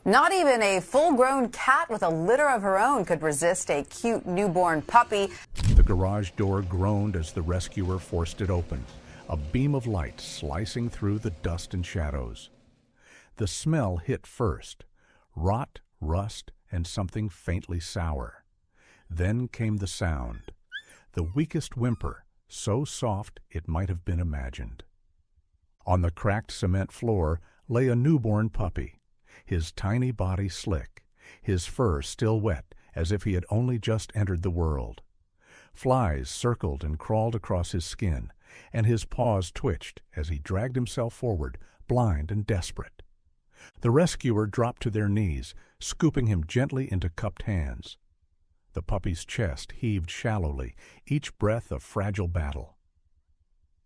Not even a full-grown cat with a litter of her own could resist a cute newborn puppy. The garage door groaned as the rescuer forced it open, a beam of light slicing through the dust and shadows. The smell hit first, rot, rust, and something faintly sour. Then came the sound, the weakest whimper, so soft it might have been imagined. On the cracked cement floor lay a newborn puppy, his tiny body slick, his fur still wet as if he had only just entered the world. Flies circled and crawled across his skin, and his paws twitched as he dragged himself forward, blind and desperate. The rescuer dropped to their knees, scooping him gently into cupped hands. The puppy's chest heaved shallowly, each breath a fragile battle.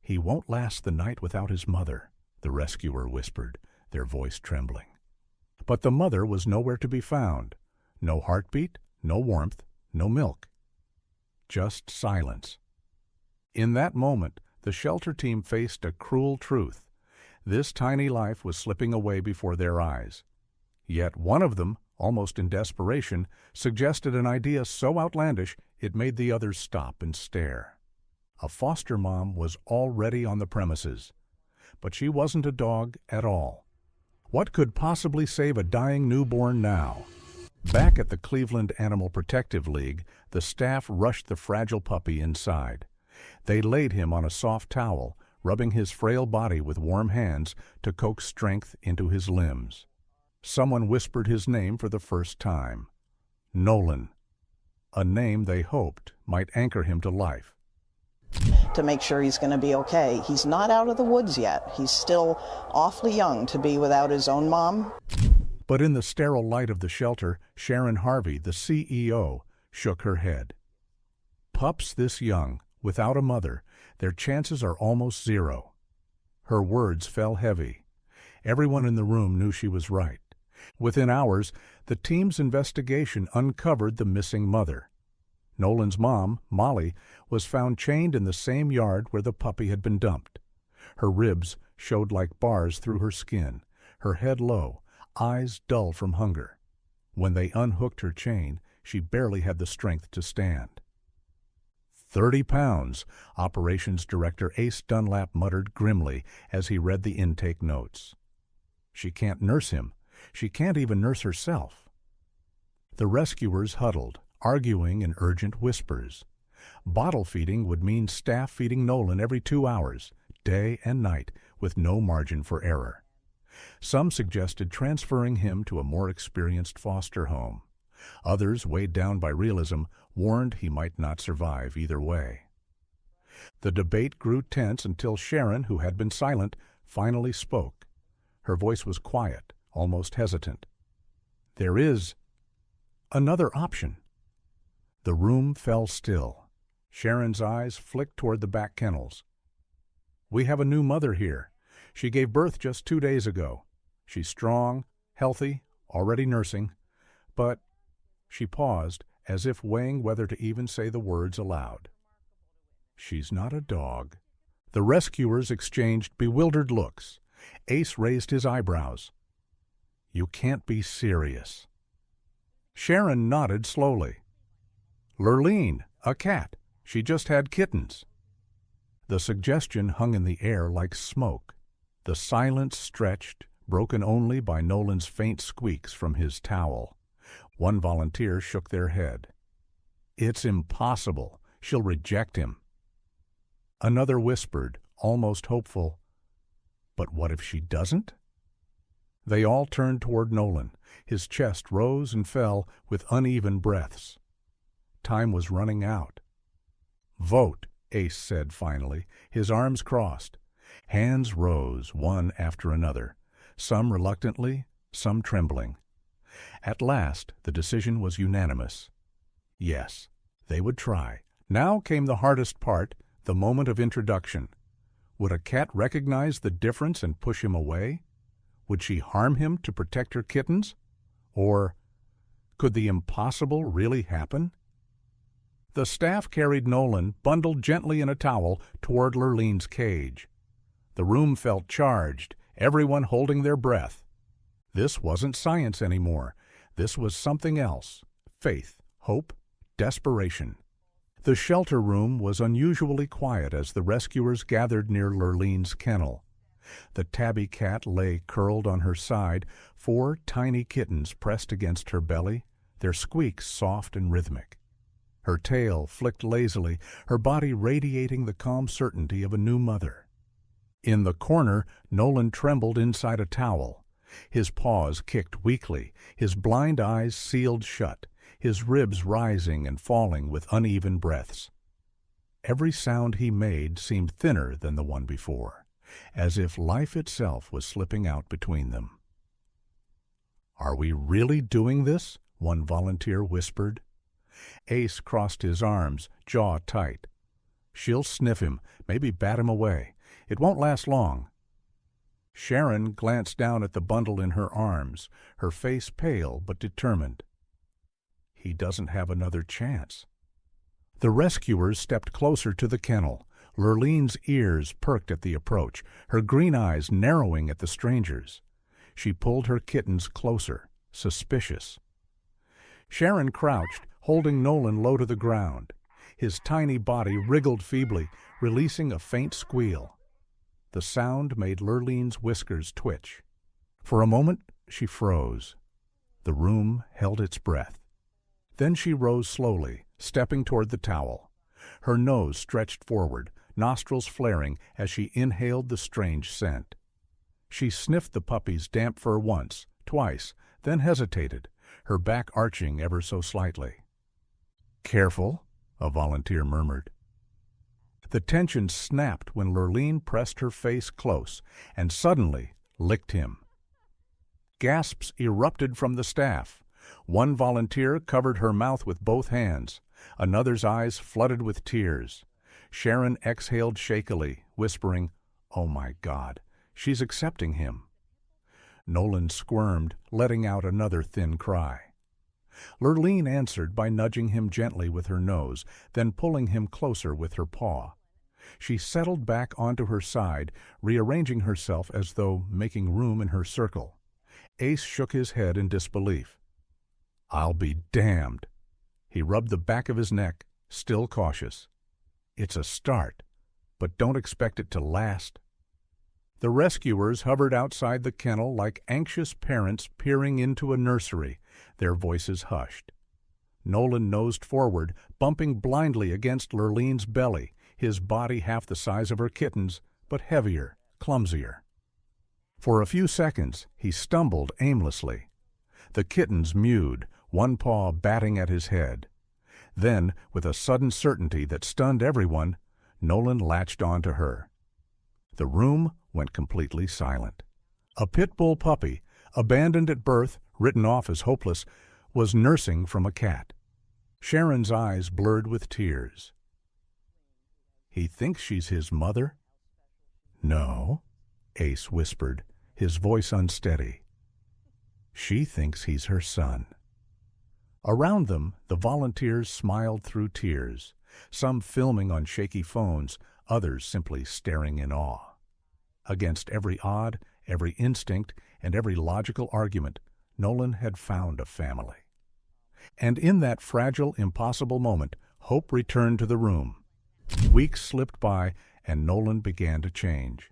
"He won't last the night without his mother," the rescuer whispered, their voice trembling. But the mother was nowhere to be found. No heartbeat, no warmth, no milk. Just silence. In that moment, the shelter team faced a cruel truth. This tiny life was slipping away before their eyes. Yet one of them, almost in desperation, suggested an idea so outlandish it made the others stop and stare. A foster mom was already on the premises, but she wasn't a dog at all. What could possibly save a dying newborn now? Back at the Cleveland Animal Protective League, the staff rushed the fragile puppy inside. They laid him on a soft towel, rubbing his frail body with warm hands to coax strength into his limbs. Someone whispered his name for the first time. Nolan. A name they hoped might anchor him to life. To make sure he's going to be okay. He's not out of the woods yet. He's still awfully young to be without his own mom. But in the sterile light of the shelter, Sharon Harvey, the CEO, shook her head. Pups this young, without a mother, their chances are almost zero. Her words fell heavy. Everyone in the room knew she was right. Within hours, the team's investigation uncovered the missing mother. Nolan's mom, Molly, was found chained in the same yard where the puppy had been dumped. Her ribs showed like bars through her skin, her head low, eyes dull from hunger. When they unhooked her chain, she barely had the strength to stand. 30 pounds, Operations Director Ace Dunlap muttered grimly as he read the intake notes. She can't nurse him. She can't even nurse herself. The rescuers huddled, arguing in urgent whispers. Bottle feeding would mean staff feeding Nolan every 2 hours, day and night, with no margin for error. Some suggested transferring him to a more experienced foster home. Others, weighed down by realism, warned he might not survive either way. The debate grew tense until Sharon, who had been silent, finally spoke. Her voice was quiet, almost hesitant. "There is another option." The room fell still. Sharon's eyes flicked toward the back kennels. "We have a new mother here. She gave birth just 2 days ago. She's strong, healthy, already nursing, but—" She paused, as if weighing whether to even say the words aloud. "She's not a dog." The rescuers exchanged bewildered looks. Ace raised his eyebrows. "You can't be serious." Sharon nodded slowly. "Lurleen, a cat. She just had kittens." The suggestion hung in the air like smoke. The silence stretched, broken only by Nolan's faint squeaks from his towel. One volunteer shook their head. "It's impossible. She'll reject him." Another whispered, almost hopeful, "But what if she doesn't?" They all turned toward Nolan. His chest rose and fell with uneven breaths. Time was running out. "Vote," Ace said finally, his arms crossed. Hands rose, one after another, some reluctantly, some trembling. At last, the decision was unanimous. Yes, they would try. Now came the hardest part, the moment of introduction. Would a cat recognize the difference and push him away? Would she harm him to protect her kittens? Or could the impossible really happen? The staff carried Nolan, bundled gently in a towel, toward Lurleen's cage. The room felt charged, everyone holding their breath. This wasn't science anymore. This was something else. Faith, hope, desperation. The shelter room was unusually quiet as the rescuers gathered near Lurlene's kennel. The tabby cat lay curled on her side, 4 tiny kittens pressed against her belly, their squeaks soft and rhythmic. Her tail flicked lazily, her body radiating the calm certainty of a new mother. In the corner, Nolan trembled inside a towel. His paws kicked weakly, his blind eyes sealed shut, his ribs rising and falling with uneven breaths. Every sound he made seemed thinner than the one before, as if life itself was slipping out between them. "Are we really doing this?" one volunteer whispered. Ace crossed his arms, jaw tight. "She'll sniff him, maybe bat him away. It won't last long." Sharon glanced down at the bundle in her arms, her face pale but determined. "He doesn't have another chance." The rescuers stepped closer to the kennel. Lurlene's ears perked at the approach, her green eyes narrowing at the strangers. She pulled her kittens closer, suspicious. Sharon crouched, holding Nolan low to the ground. His tiny body wriggled feebly, releasing a faint squeal. The sound made Lurlene's whiskers twitch. For a moment, she froze. The room held its breath. Then she rose slowly, stepping toward the towel. Her nose stretched forward, nostrils flaring as she inhaled the strange scent. She sniffed the puppy's damp fur once, twice, then hesitated, her back arching ever so slightly. "Careful," a volunteer murmured. The tension snapped when Lurlene pressed her face close and suddenly licked him. Gasps erupted from the staff. One volunteer covered her mouth with both hands. Another's eyes flooded with tears. Sharon exhaled shakily, whispering, "Oh my God, she's accepting him." Nolan squirmed, letting out another thin cry. Lurlene answered by nudging him gently with her nose, then pulling him closer with her paw. She settled back onto her side, rearranging herself as though making room in her circle. Ace shook his head in disbelief. "I'll be damned." He rubbed the back of his neck, still cautious. "It's a start, but don't expect it to last." The rescuers hovered outside the kennel like anxious parents peering into a nursery, their voices hushed. Nolan nosed forward, bumping blindly against Lurlene's belly, his body half the size of her kitten's, but heavier, clumsier. For a few seconds, he stumbled aimlessly. The kittens mewed, one paw batting at his head. Then, with a sudden certainty that stunned everyone, Nolan latched onto her. The room went completely silent. A pit bull puppy, abandoned at birth, written off as hopeless, was nursing from a cat. Sharon's eyes blurred with tears. "He thinks she's his mother?" "No," Ace whispered, his voice unsteady. "She thinks he's her son." Around them, the volunteers smiled through tears, some filming on shaky phones, others simply staring in awe. Against every odd, every instinct, and every logical argument, Nolan had found a family. And in that fragile, impossible moment, hope returned to the room. Weeks slipped by, and Nolan began to change.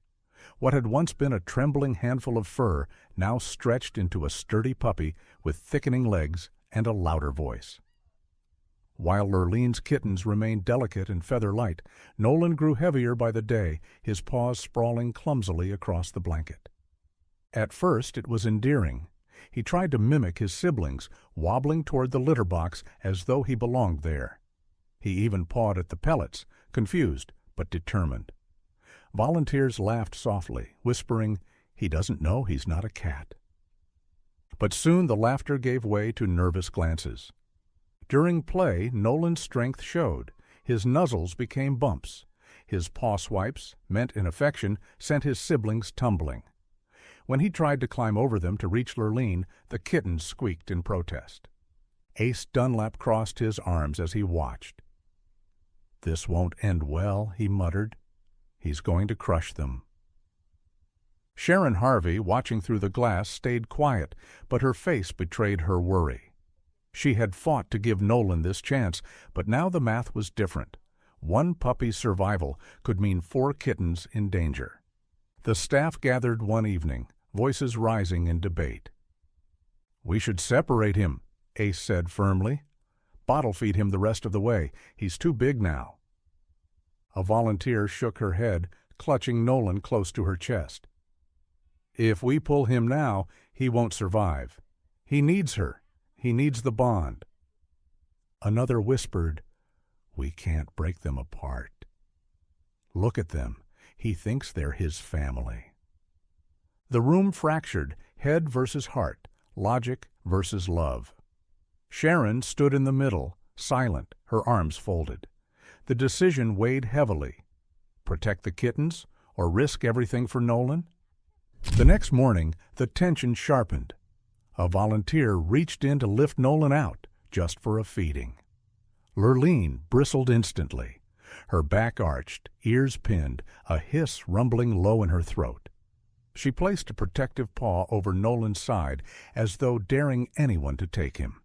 What had once been a trembling handful of fur now stretched into a sturdy puppy with thickening legs and a louder voice. While Lurlene's kittens remained delicate and feather-light, Nolan grew heavier by the day, his paws sprawling clumsily across the blanket. At first it was endearing. He tried to mimic his siblings, wobbling toward the litter box as though he belonged there. He even pawed at the pellets, confused but determined. Volunteers laughed softly, whispering, "He doesn't know he's not a cat." But soon the laughter gave way to nervous glances. During play, Nolan's strength showed. His nuzzles became bumps. His paw swipes, meant in affection, sent his siblings tumbling. When he tried to climb over them to reach Lurlene, the kittens squeaked in protest. Ace Dunlap crossed his arms as he watched. "This won't end well," he muttered. "He's going to crush them." Sharon Harvey, watching through the glass, stayed quiet, but her face betrayed her worry. She had fought to give Nolan this chance, but now the math was different. One puppy's survival could mean 4 kittens in danger. The staff gathered one evening, voices rising in debate. "We should separate him," Ace said firmly. "Bottle feed him the rest of the way. He's too big now." A volunteer shook her head, clutching Nolan close to her chest. "If we pull him now, he won't survive. He needs her. He needs the bond." Another whispered, "We can't break them apart. Look at them. He thinks they're his family." The room fractured, head versus heart, logic versus love. Sharon stood in the middle, silent, her arms folded. The decision weighed heavily. Protect the kittens or risk everything for Nolan? The next morning, the tension sharpened. A volunteer reached in to lift Nolan out, just for a feeding. Lurleen bristled instantly. Her back arched, ears pinned, a hiss rumbling low in her throat. She placed a protective paw over Nolan's side, as though daring anyone to take him.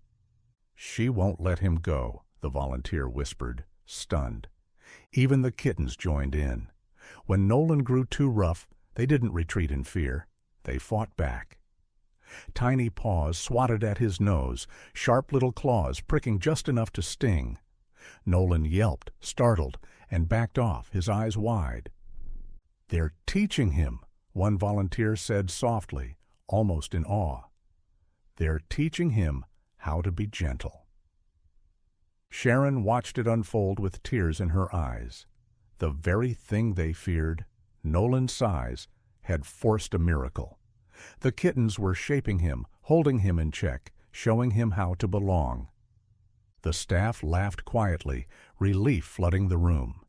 "She won't let him go," the volunteer whispered, stunned. Even the kittens joined in. When Nolan grew too rough, they didn't retreat in fear. They fought back. Tiny paws swatted at his nose, sharp little claws pricking just enough to sting. Nolan yelped, startled, and backed off, his eyes wide. "They're teaching him," one volunteer said softly, almost in awe. "They're teaching him how to be gentle." Sharon watched it unfold with tears in her eyes. The very thing they feared, Nolan's size, had forced a miracle. The kittens were shaping him, holding him in check, showing him how to belong. The staff laughed quietly, relief flooding the room.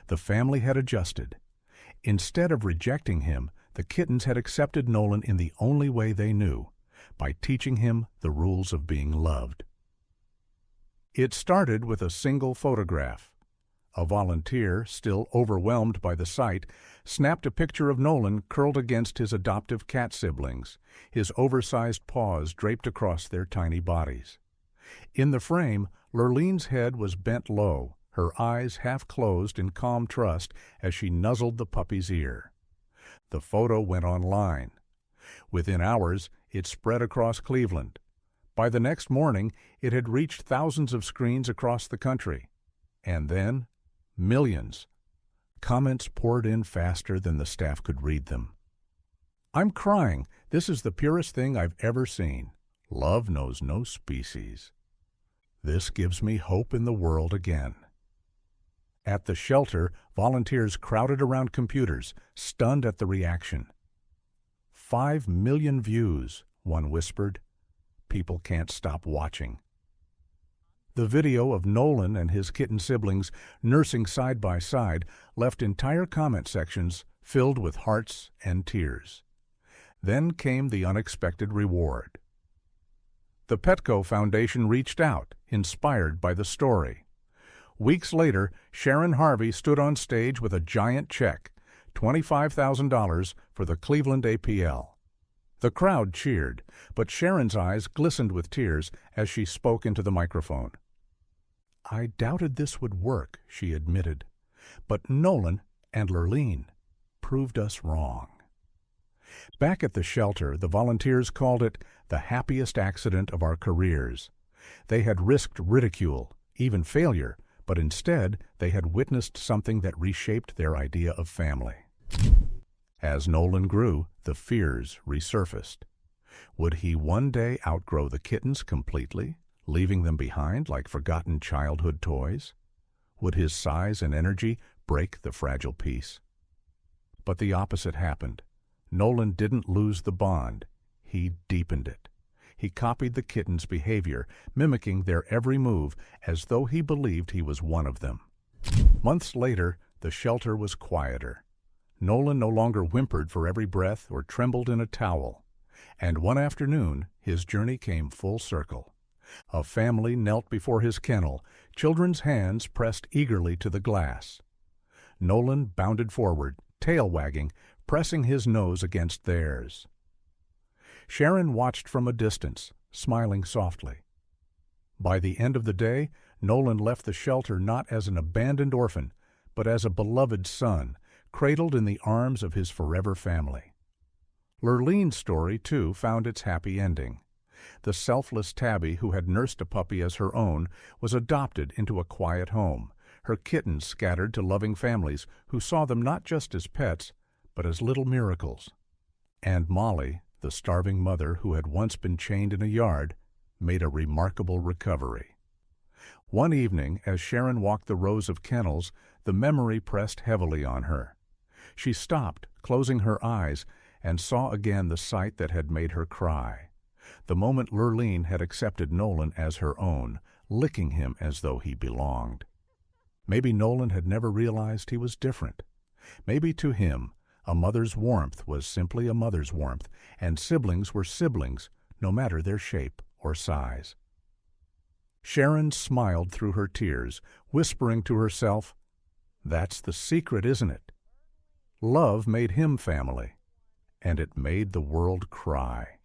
The family had adjusted. Instead of rejecting him, the kittens had accepted Nolan in the only way they knew, by teaching him the rules of being loved. It started with a single photograph. A volunteer, still overwhelmed by the sight, snapped a picture of Nolan curled against his adoptive cat siblings, his oversized paws draped across their tiny bodies. In the frame, Lurleen's head was bent low, her eyes half closed in calm trust as she nuzzled the puppy's ear. The photo went online. Within hours, it spread across Cleveland. By the next morning, it had reached thousands of screens across the country. And then, millions. Comments poured in faster than the staff could read them. "I'm crying. This is the purest thing I've ever seen. Love knows no species. This gives me hope in the world again." At the shelter, volunteers crowded around computers, stunned at the reaction. 5 million views, one whispered. People can't stop watching. The video of Nolan and his kitten siblings nursing side by side left entire comment sections filled with hearts and tears. Then came the unexpected reward. The Petco Foundation reached out, inspired by the story. Weeks later, Sharon Harvey stood on stage with a giant check, $25,000 for the Cleveland APL. The crowd cheered, but Sharon's eyes glistened with tears as she spoke into the microphone. "I doubted this would work," she admitted, "but Nolan and Lurleen proved us wrong." Back at the shelter, the volunteers called it the happiest accident of our careers. They had risked ridicule, even failure, but instead they had witnessed something that reshaped their idea of family. As Nolan grew, the fears resurfaced. Would he one day outgrow the kittens completely, leaving them behind like forgotten childhood toys? Would his size and energy break the fragile peace? But the opposite happened. Nolan didn't lose the bond. He deepened it. He copied the kittens' behavior, mimicking their every move as though he believed he was one of them. Months later, the shelter was quieter. Nolan no longer whimpered for every breath or trembled in a towel. And one afternoon, his journey came full circle. A family knelt before his kennel, children's hands pressed eagerly to the glass. Nolan bounded forward, tail wagging, pressing his nose against theirs. Sharon watched from a distance, smiling softly. By the end of the day, Nolan left the shelter not as an abandoned orphan, but as a beloved son, cradled in the arms of his forever family. Lurlene's story, too, found its happy ending. The selfless tabby who had nursed a puppy as her own was adopted into a quiet home, her kittens scattered to loving families who saw them not just as pets, but as little miracles. And Molly, the starving mother who had once been chained in a yard, made a remarkable recovery. One evening, as Sharon walked the rows of kennels, the memory pressed heavily on her. She stopped, closing her eyes, and saw again the sight that had made her cry. The moment Lurleen had accepted Nolan as her own, licking him as though he belonged. Maybe Nolan had never realized he was different. Maybe to him, a mother's warmth was simply a mother's warmth, and siblings were siblings, no matter their shape or size. Sharon smiled through her tears, whispering to herself, "That's the secret, isn't it?" Love made him family, and it made the world cry.